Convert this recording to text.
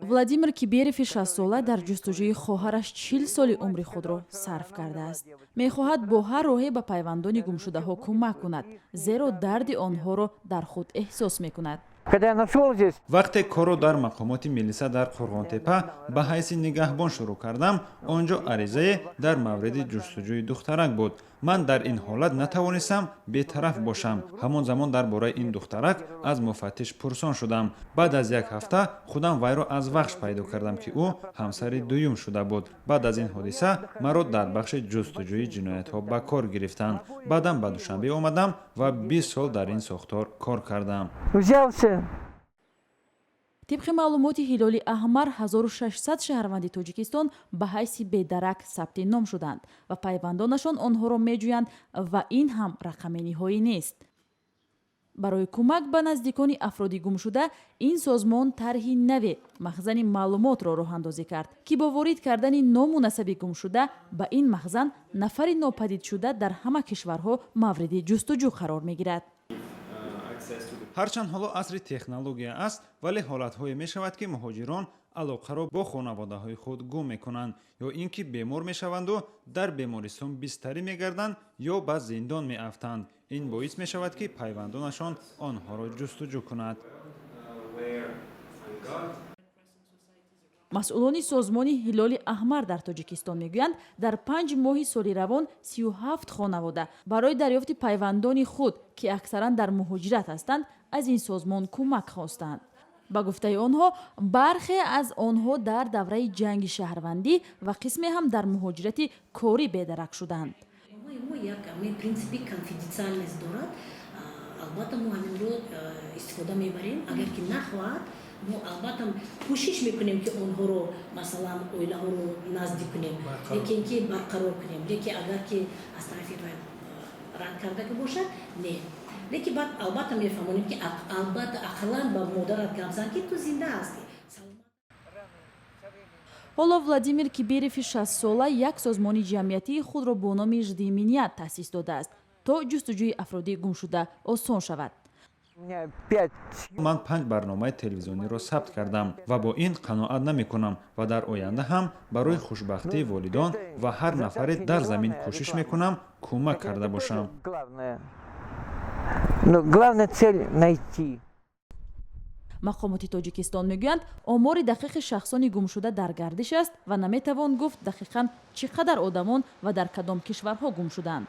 владимир киберев 60-сола дар ҷустуҷӯи хоҳараш 40 соли умри худро сарф кардааст. мехоҳад бо ҳар роҳе ба пайвандони гумшудаҳо кӯмак кунад, зеро дарди онҳоро дар худ эҳсос мекунад. вақте корро дар мақомоти милиса дар қурғонтепа ба ҳайси нигаҳбон шурӯъ кардам, он ҷо аризае дар мавриди ҷустуҷӯи духтарак буд. ман дар ин ҳолат натавонистам бетараф бошам. ҳамон замон дар бораи ин духтарак аз муфаттиш пурсон шудам. баъд аз як ҳафта худам вайро аз вахш пайдо кардам ки ӯ ҳамсари дуюм шуда буд. баъд аз ин ҳодиса маро дар бахши ҷустуҷӯи ҷиноятҳо ба кор гирифтанд. баъдам ба Душанбе омадам ва 20 сол дар ин сохтор кор кардам. тибқи маълумоти ҳилоли аҳмар 1600 шаҳрванди тоҷикистон ба ҳайси бедарак сабти ном шуданд ва пайвандонашон онҳоро меҷӯянд ва ин ҳам рақами ниҳоӣ нест. барои кӯмак ба наздикони афроди гумшуда ин созмон тарҳи наве махзани маълумотро роҳандозӣ кард ки бо ворид кардани ному насаби гумшуда ба ин махзан нафари нопадидшуда дар ҳама кишварҳо мавриди ҷустуҷӯ қарор мегирад. ҳарчанд ҳоло асри технология аст, вале ҳолатҳое мешавад ки муҳоҷирон алоқаро бо хонаводаҳои худ гум мекунанд ё ин ки бемор мешаванду дар бемористон бистарӣ мегарданд ё ба зиндон меафтанд. ин боис мешавад ки пайвандонашон онҳоро ҷустуҷӯ кунад. масъулони созмони ҳилоли аҳмар дар тоҷикистон мегӯянд, дар 5 моҳи соли равон 37 хонавода барои дарёфти пайвандони худ ки аксаран дар муҳоҷират ҳастанд аз ин созмон кӯмак хостанд. ба гуфтаи онҳо бархе аз онҳо дар давраи ҷанги шаҳрвандӣ ва қисме ҳам дар муҳоҷирати корӣ бедарак шуданд. принципи конфиденциальность дорад. албатта мо ҳаминро истифода мебарем. агар ки нахоҳад мо албатта кӯшиш мекунем ки онҳоро масалан оилаҳоро наздик кунем, лекин ки барқарор кунем. лекин агар ки аз тарафи рад кардага бошад не. лекин баъд албатта мефаҳмонем ки албатта ақаллан ба модарат гап зан ки ту зинда ҳастӣ. ҳоло владимир киберев 60-сола як созмони ҷамъиятии худро бо номи «Ждиминият» таъсис додааст то ҷустуҷӯи афроди гумшуда осон шавад. ман 5 барномаи телевизиониро сабт кардам ва бо ин қаноат намекунам ва дар оянда ҳам барои хушбахтии волидон ва ҳар нафаре дар замин кӯшиш мекунам кӯмак карда бошам. мақомоти тоҷикистон мегӯянд омори дақиқи шахсони гумшуда дар гардиш аст ва наметавон гуфт дақиқан чӣ қадар одамон ва дар кадом кишварҳо гум шуданд.